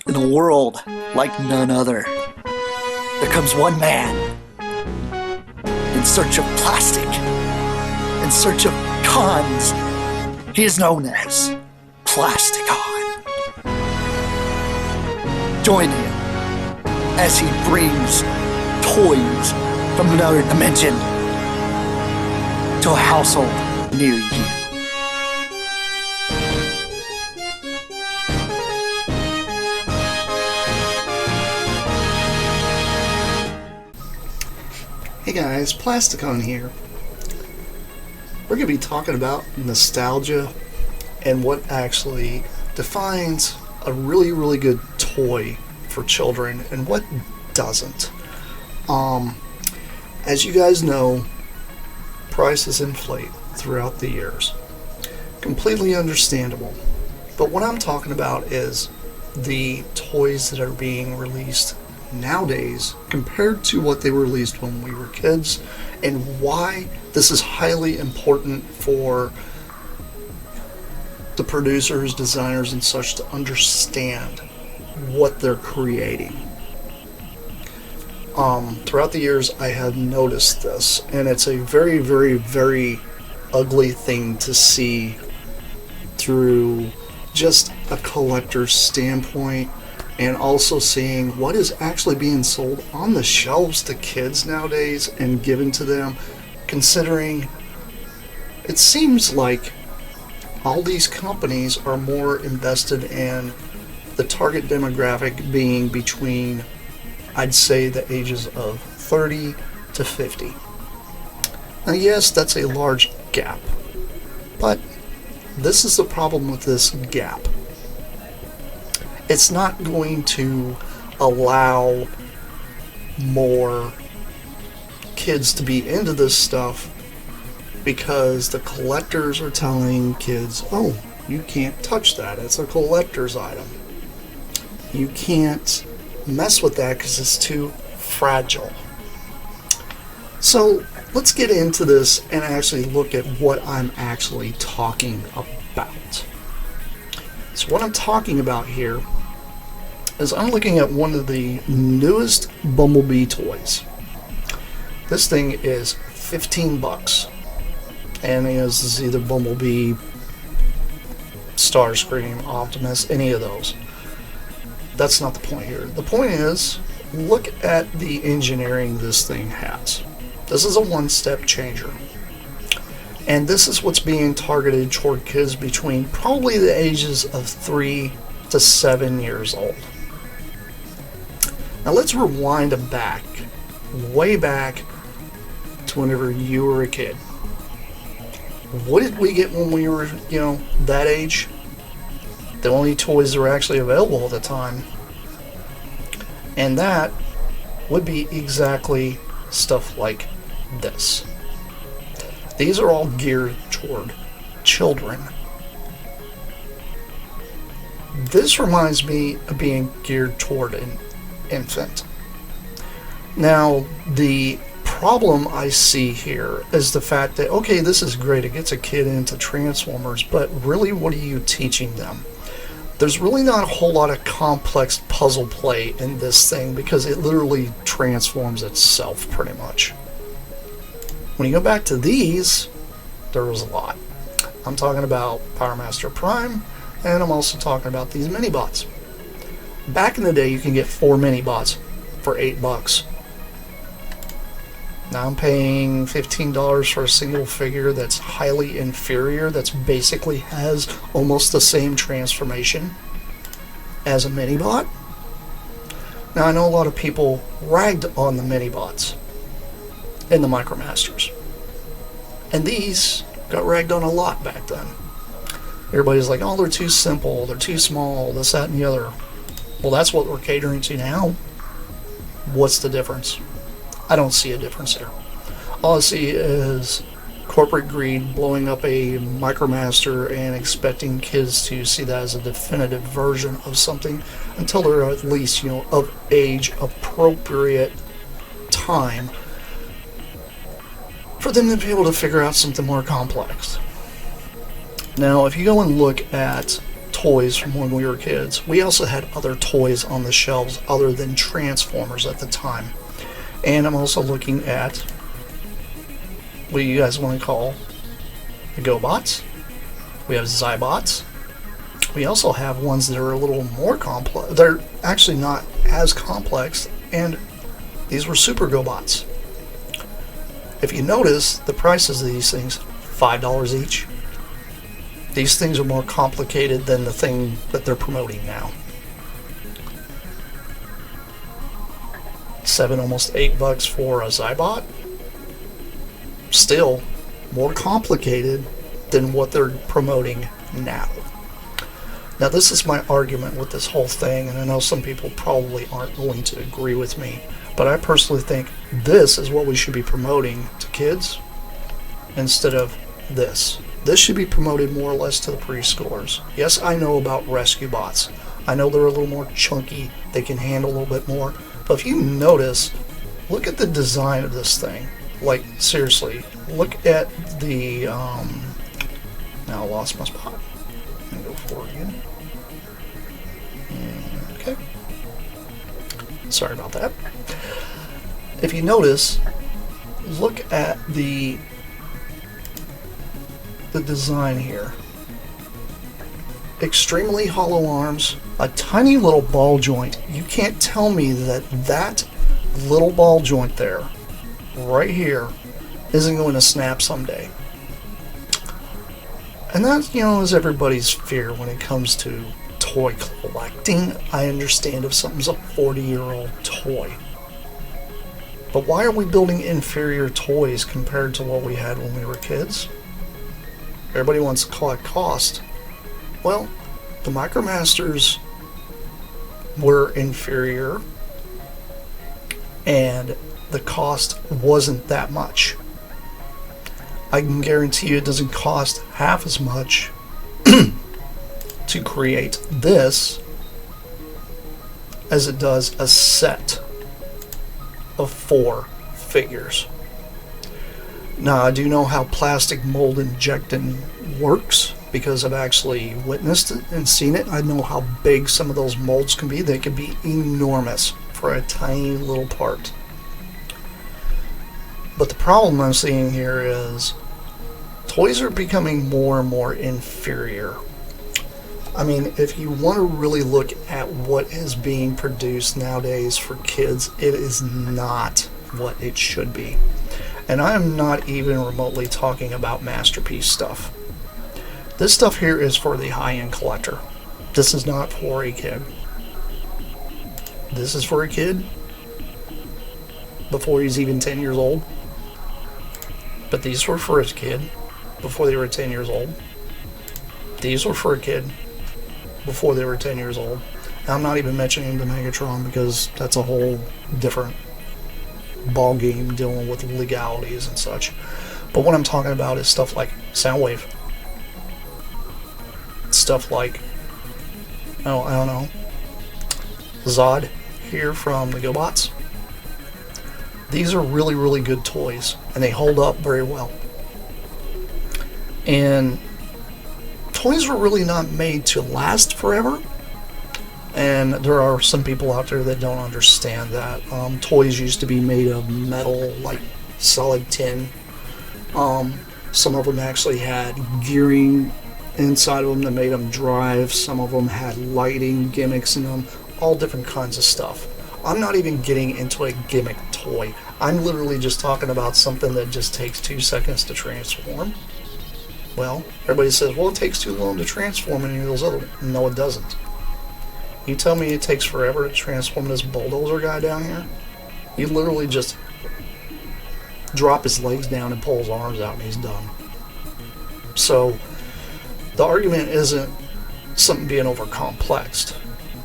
In a world like none other, there comes one man in search of plastic, in search of cons. He is known as Plasticon. Join him as he brings toys from another dimension to a household near you. Hey guys, Plasticon here. We're going to be talking about nostalgia and what actually defines a really, really good toy for children and what doesn't. As you guys know, prices inflate throughout the years. Completely understandable. But what I'm talking about is the toys that are being released nowadays compared to what they were released when we were kids, and why this is highly important for the producers, designers, and such to understand what they're creating. Throughout the years, I have noticed this, and it's a very, very, very ugly thing to see through just a collector's standpoint, and also seeing what is actually being sold on the shelves to kids nowadays and given to them, considering it seems like all these companies are more invested in the target demographic being between, I'd say, the ages of 30 to 50. Now yes, that's a large gap, but this is the problem with this gap. It's not going to allow more kids to be into this stuff because the collectors are telling kids, oh, you can't touch that, it's a collector's item. You can't mess with that because it's too fragile. So let's get into this and actually look at what I'm actually talking about. So what I'm talking about here is I'm looking at one of the newest Bumblebee toys. This thing is $15, and this is either Bumblebee, Starscream, Optimus, any of those. That's not the point here. The point is, look at the engineering this thing has. This is a one-step changer. And this is what's being targeted toward kids between probably the ages of 3 to 7 years old. Now let's rewind back, way back to whenever you were a kid. What did we get when we were, that age? The only toys that were actually available at the time. And that would be exactly stuff like this. These are all geared toward children. This reminds me of being geared toward an infant. Now, the problem I see here is the fact that, okay, this is great, it gets a kid into Transformers, but really, what are you teaching them? There's really not a whole lot of complex puzzle play in this thing because it literally transforms itself pretty much. When you go back to these, there was a lot. I'm talking about Power Master Prime, and I'm also talking about these mini-bots. Back in the day, you can get 4 mini-bots for $8. Now I'm paying $15 for a single figure that's highly inferior, that's basically has almost the same transformation as a mini-bot. Now I know a lot of people ragged on the mini-bots and the Micromasters, and these got ragged on a lot back then. Everybody's like, oh, they're too simple, they're too small, this, that, and the other. Well, that's what we're catering to now. What's the difference? I don't see a difference there. All I see is corporate greed blowing up a Micromaster and expecting kids to see that as a definitive version of something until they're at least, of age appropriate time for them to be able to figure out something more complex. Now, if you go and look at toys from when we were kids. We also had other toys on the shelves other than Transformers at the time. And I'm also looking at what you guys want to call the GoBots. We have Zybots. We also have ones that are a little more complex. They're actually not as complex, and these were Super GoBots. If you notice, the prices of these things, $5 each. These things are more complicated than the thing that they're promoting now. $7, almost $8 for a Zybot. Still more complicated than what they're promoting now. Now, this is my argument with this whole thing, and I know some people probably aren't going to agree with me, but I personally think this is what we should be promoting to kids instead of this. This should be promoted more or less to the preschoolers. Yes, I know about rescue bots. I know they're a little more chunky, they can handle a little bit more, but if you notice, look at the design of this thing. Like, seriously, look at the, now I lost my spot. I'm gonna go forward again. Okay. Sorry about that. If you notice, look at the design here. Extremely hollow arms, a tiny little ball joint. You can't tell me that that little ball joint there, right here, isn't going to snap someday. And that, you know, is everybody's fear when it comes to toy collecting. I understand if something's a 40-year-old toy. But why are we building inferior toys compared to what we had when we were kids? Everybody wants to collect cost. Well, the MicroMasters were inferior, and the cost wasn't that much. I can guarantee you it doesn't cost half as much to create this as it does a set of 4 figures. Now, I do know how plastic mold injecting works because I've actually witnessed it and seen it. I know how big some of those molds can be. They can be enormous for a tiny little part. But the problem I'm seeing here is toys are becoming more and more inferior. I mean, if you want to really look at what is being produced nowadays for kids, it is not what it should be. And I am not even remotely talking about masterpiece stuff. This stuff here is for the high-end collector. This is not for a kid. This is for a kid before he's even 10 years old. But these were for a kid before they were 10 years old. These were for a kid before they were 10 years old. Now, I'm not even mentioning the Megatron because that's a whole different ball game dealing with legalities and such. But what I'm talking about is stuff like Soundwave. Stuff like, oh, I don't know, Zod here from the GoBots. These are really, really good toys, and they hold up very well. And toys were really not made to last forever. And there are some people out there that don't understand that. Toys used to be made of metal, like solid tin. Some of them actually had gearing inside of them that made them drive. Some of them had lighting gimmicks in them. All different kinds of stuff. I'm not even getting into a gimmick toy. I'm literally just talking about something that just takes 2 seconds to transform. Well, everybody says, well, it takes too long to transform any of those other... No, it doesn't. You tell me it takes forever to transform this bulldozer guy down here? You literally just drop his legs down and pull his arms out and he's done. So, the argument isn't something being over-complexed.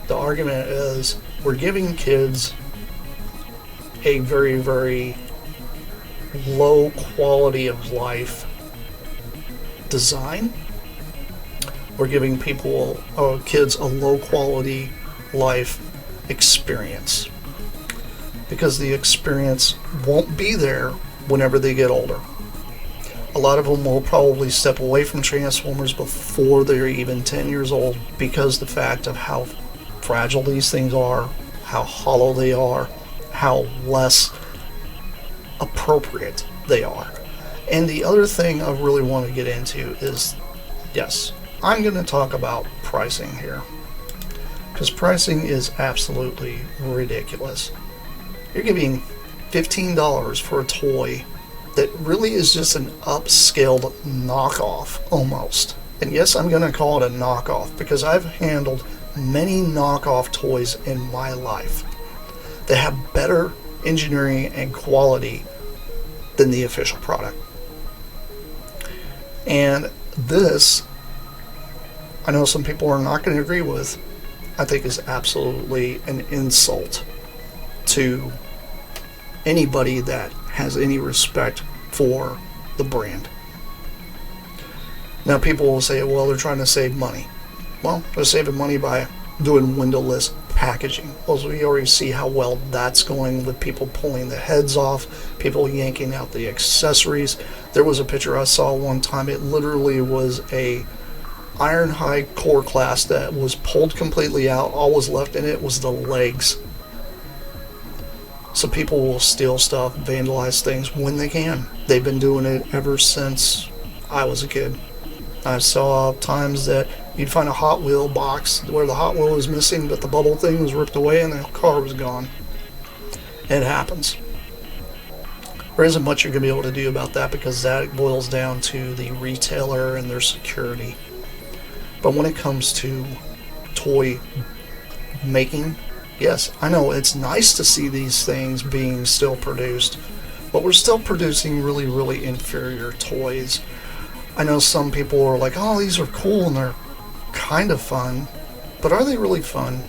The argument is we're giving kids a very, very low quality of life design. We're giving kids a low quality life experience because the experience won't be there whenever they get older. A lot of them will probably step away from Transformers before they're even 10 years old because the fact of how fragile these things are, how hollow they are, how less appropriate they are. And the other thing I really want to get into is, yes, I'm going to talk about pricing here. Because pricing is absolutely ridiculous. You're giving $15 for a toy that really is just an upscaled knockoff almost. And yes, I'm going to call it a knockoff because I've handled many knockoff toys in my life that have better engineering and quality than the official product. And this, I know some people are not going to agree with, I think is absolutely an insult to anybody that has any respect for the brand. Now people will say, well, they're trying to save money. Well, they're saving money by doing windowless packaging. Well, we already see how well that's going with people pulling the heads off, people yanking out the accessories. There was a picture I saw one time. It literally was a Ironhide core class that was pulled completely out. All was left in it was the legs. So people will steal stuff, vandalize things when they can. They've been doing it ever since I was a kid. I saw times that you'd find a Hot Wheel box where the Hot Wheel was missing, but the bubble thing was ripped away and the car was gone. It happens. There isn't much you're going to be able to do about that because that boils down to the retailer and their security. But when it comes to toy making, yes, I know it's nice to see these things being still produced, but we're still producing really, really inferior toys. I know some people are like, oh, these are cool and they're kind of fun, but are they really fun?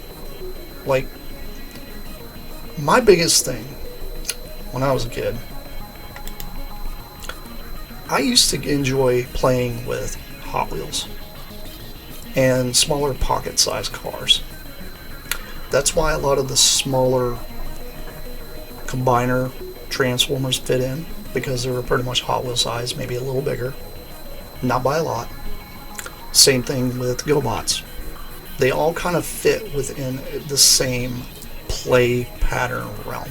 Like, my biggest thing when I was a kid, I used to enjoy playing with Hot Wheels and smaller pocket-sized cars. That's why a lot of the smaller combiner Transformers fit in, because they were pretty much Hot Wheel size, maybe a little bigger, not by a lot. Same thing with GoBots. They all kind of fit within the same play pattern realm.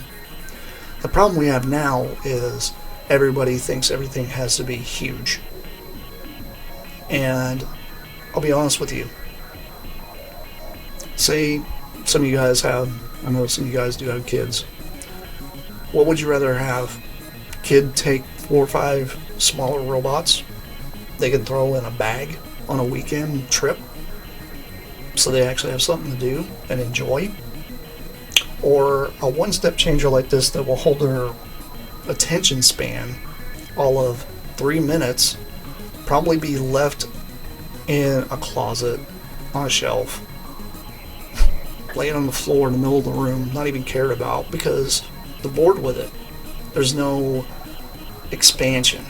The problem we have now is everybody thinks everything has to be huge. And I'll be honest with you. Say some of you guys have, I know some of you guys do have kids. What would you rather have? Kid take 4 or 5 smaller robots they can throw in a bag on a weekend trip so they actually have something to do and enjoy? Or a one-step changer like this that will hold their attention span all of 3 minutes, probably be left in a closet on a shelf, laying on the floor in the middle of the room, not even cared about because they're bored with it. There's no expansion.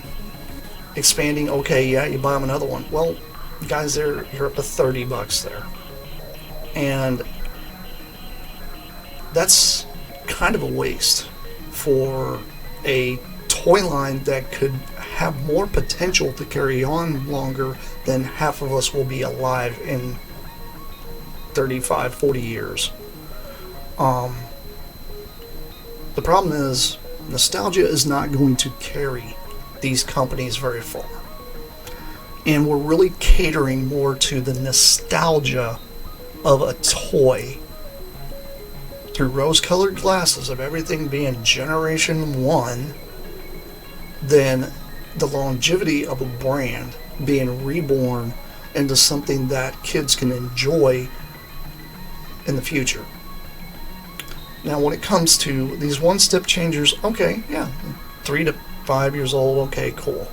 Expanding, okay, yeah, you buy them another one. Well, guys, you're up to $30 there. And that's kind of a waste for a toy line that could have more potential to carry on longer than half of us will be alive in 35, 40 years. The problem is, nostalgia is not going to carry these companies very far. And we're really catering more to the nostalgia of a toy through rose-colored glasses of everything being Generation 1 than the longevity of a brand being reborn into something that kids can enjoy in the future. Now, when it comes to these one-step changers, okay, yeah, 3 to 5 years old, okay, cool.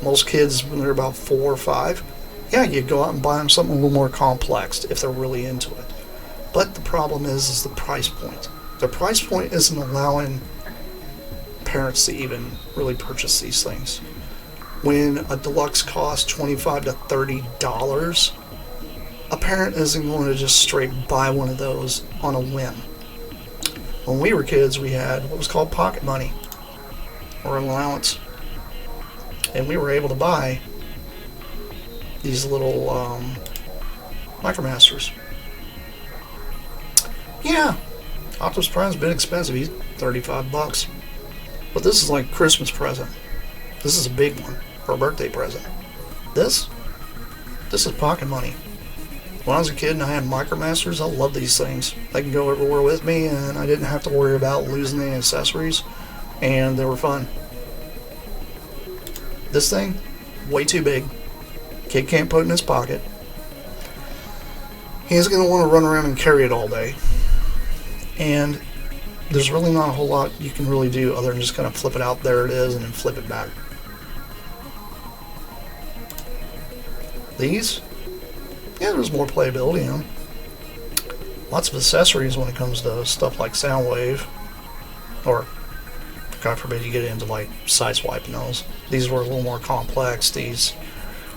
Most kids, when they're about 4 or 5, yeah, you go out and buy them something a little more complex if they're really into it. But the problem is the price point. The price point isn't allowing parents to even really purchase these things. When a deluxe costs $25 to $30, a parent isn't going to just straight buy one of those on a whim. When we were kids, we had what was called pocket money, or an allowance. And we were able to buy these little Micromasters. Yeah, Optimus Prime's been expensive. He's $35. But this is like a Christmas present. This is a big one for a birthday present. This is pocket money. When I was a kid and I had Micromasters, I loved these things. They can go everywhere with me, and I didn't have to worry about losing any accessories, and they were fun. This thing, way too big. Kid can't put it in his pocket. He's going to want to run around and carry it all day. And there's really not a whole lot you can really do other than just kind of flip it out, there it is, and then flip it back. These, yeah, there's more playability in them. Lots of accessories when it comes to stuff like Soundwave, or God forbid you get into like Sideswipe and those. These were a little more complex. These,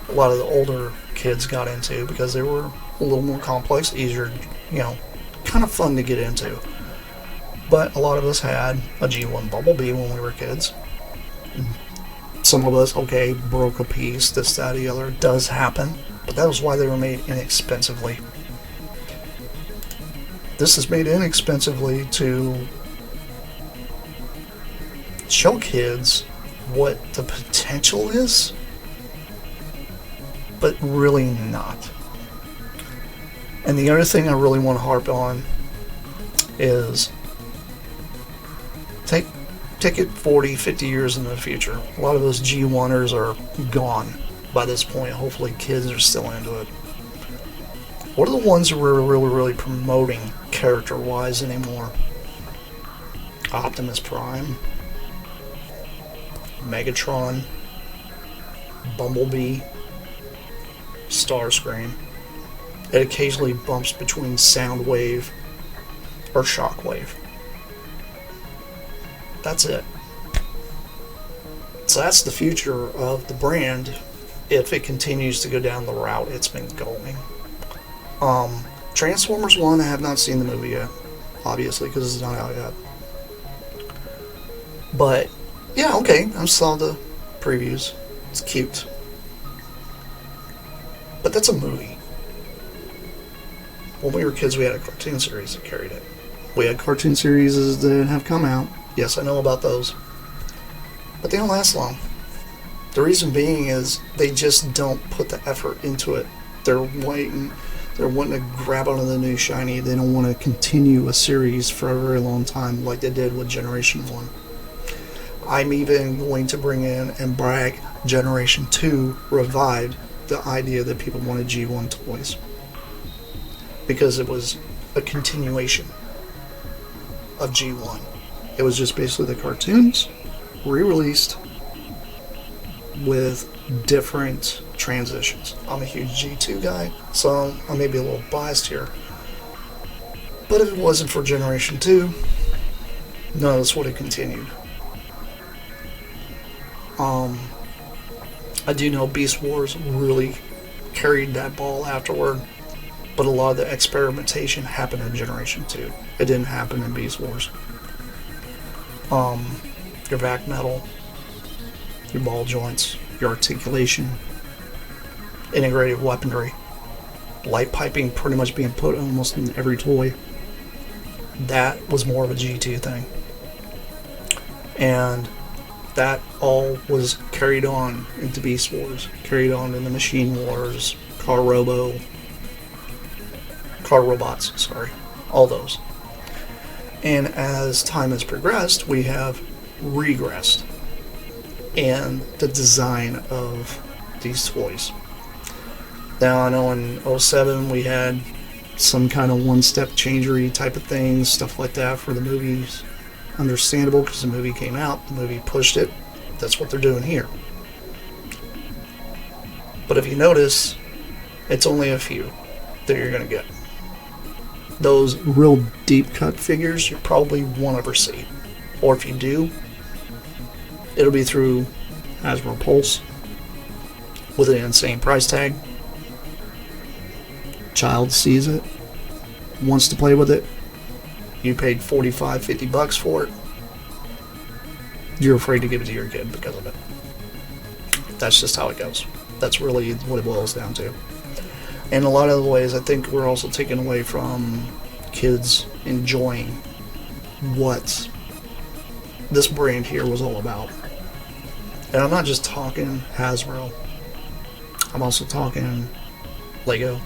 a lot of the older kids got into because they were a little more complex, easier, you know, kind of fun to get into. But a lot of us had a G1 Bumblebee when we were kids. Some of us, okay, broke a piece, this, that, the other. It does happen, but that was why they were made inexpensively. This is made inexpensively to show kids what the potential is, but really not. And the other thing I really want to harp on is take it 40, 50 years into the future. A lot of those G1ers are gone by this point. Hopefully kids are still into it. What are the ones that we're really promoting character-wise anymore? Optimus Prime, Megatron, Bumblebee, Starscream. It occasionally bumps between Soundwave or Shockwave. That's it. So that's the future of the brand if it continues to go down the route it's been going. Transformers 1, I have not seen the movie yet, obviously, because it's not out yet. But, yeah, okay, I saw the previews. It's cute. But that's a movie. When we were kids, we had a cartoon series that carried it. We had cartoon series that have come out. Yes, I know about those. But they don't last long. The reason being is they just don't put the effort into it. They're wanting to grab onto the new shiny. They don't want to continue a series for a very long time like they did with Generation 1. I'm even going to bring in and brag Generation 2 revived the idea that people wanted G1 toys. Because it was a continuation of G1. It was just basically the cartoons re-released with different transitions. I'm a huge G2 guy, so I may be a little biased here. But if it wasn't for Generation 2, none of this would have continued. I do know Beast Wars really carried that ball afterward, but a lot of the experimentation happened in Generation 2. It didn't happen in Beast Wars. Your back metal, your ball joints, your articulation, integrated weaponry, light piping pretty much being put almost in every toy. That was more of a G2 thing. And that all was carried on into Beast Wars, carried on into Machine Wars, Car Robots, all those. And as time has progressed, we have regressed in the design of these toys. Now, I know in 07 we had some kind of one-step changery type of things, stuff like that for the movies. Understandable, because the movie came out, the movie pushed it. That's what they're doing here. But if you notice, it's only a few that you're going to get. Those real deep cut figures you probably won't ever see. Or if you do, it'll be through Hasbro Pulse with an insane price tag. Child sees it, wants to play with it. You paid $45-$50 for it. You're afraid to give it to your kid because of it. That's just how it goes. That's really what it boils down to. And a lot of the ways, I think we're also taking away from kids enjoying what this brand here was all about. And I'm not just talking Hasbro. I'm also talking Lego.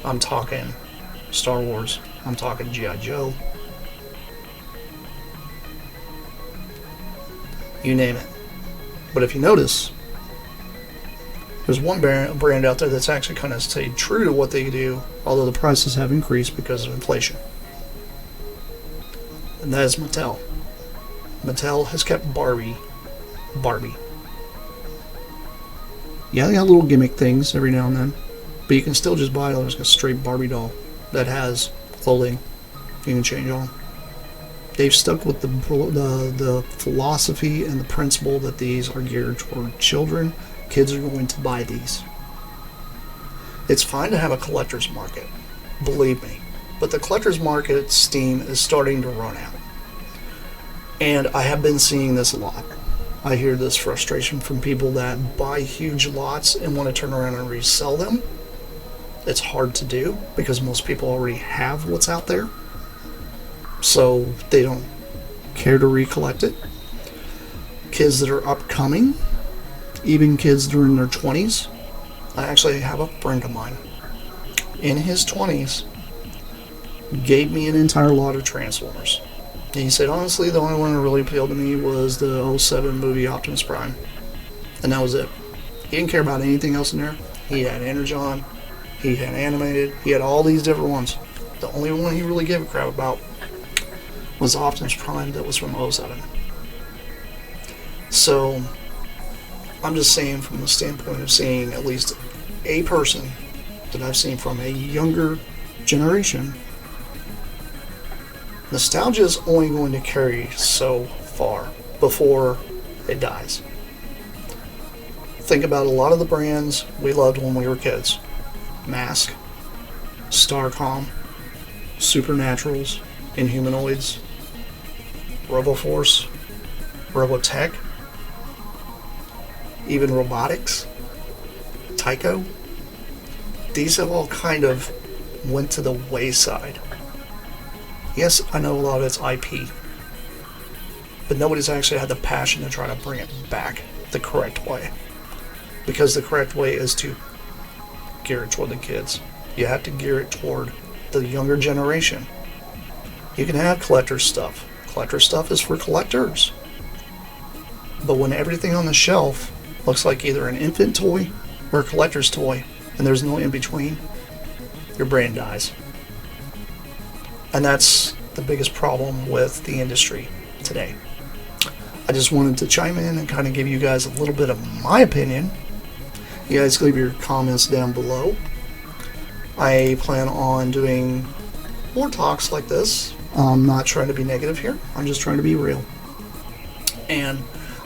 I'm talking Star Wars. I'm talking G.I. Joe. You name it. But if you notice, there's one brand out there that's actually kind of stayed true to what they do, although the prices have increased because of inflation. And that is Mattel. Mattel has kept Barbie. Yeah, they got little gimmick things every now and then, but you can still just buy like a straight Barbie doll that has clothing you can change on. They've stuck with the philosophy and the principle that these are geared toward children. Kids are going to buy these. It's fine to have a collector's market, believe me, but the collector's market steam is starting to run out. And I have been seeing this a lot. I hear this frustration from people that buy huge lots and want to turn around and resell them. It's hard to do because most people already have what's out there, so they don't care to recollect it. Kids that are upcoming, even kids that are in their 20s. I actually have a friend of mine in his 20s gave me an entire lot of Transformers. And he said, honestly, the only one that really appealed to me was the '07 movie Optimus Prime. And that was it. He didn't care about anything else in there. He had Energon, he had Animated, he had all these different ones. The only one he really gave a crap about was Optimus Prime that was from '07. So, I'm just saying from the standpoint of seeing at least a person that I've seen from a younger generation, nostalgia is only going to carry so far before it dies. Think about a lot of the brands we loved when we were kids. Mask, Starcom, Supernaturals, Inhumanoids, Roboforce, Robotech, even Robotics, Tycho. These have all kind of went to the wayside. Yes, I know a lot of it's IP, but nobody's actually had the passion to try to bring it back the correct way. Because the correct way is to gear it toward the kids. You have to gear it toward the younger generation. You can have collector stuff. Collector stuff is for collectors. But when everything on the shelf looks like either an infant toy or a collector's toy, and there's no in between, your brand dies. And that's the biggest problem with the industry today. I just wanted to chime in and kind of give you guys a little bit of my opinion. You guys leave your comments down below. I plan on doing more talks like this. I'm not trying to be negative here. I'm just trying to be real. And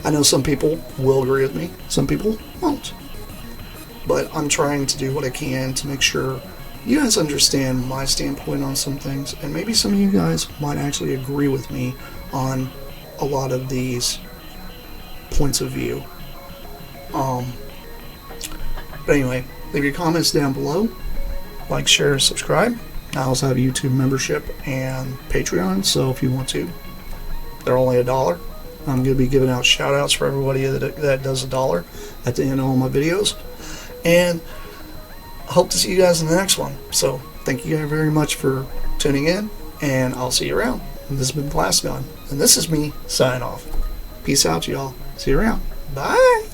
I know some people will agree with me. Some people won't. But I'm trying to do what I can to make sure you guys understand my standpoint on some things, and maybe some of you guys might actually agree with me on a lot of these points of view. But anyway, leave your comments down below. Like, share, subscribe. I also have YouTube membership and Patreon, so if you want to, they're only $1. I'm going to be giving out shout outs for everybody that does $1 at the end of all my videos. And I hope to see you guys in the next one. So thank you guys very much for tuning in, and I'll see you around. And this has been Plasticon, and this is me signing off. Peace out, y'all. See you around. Bye.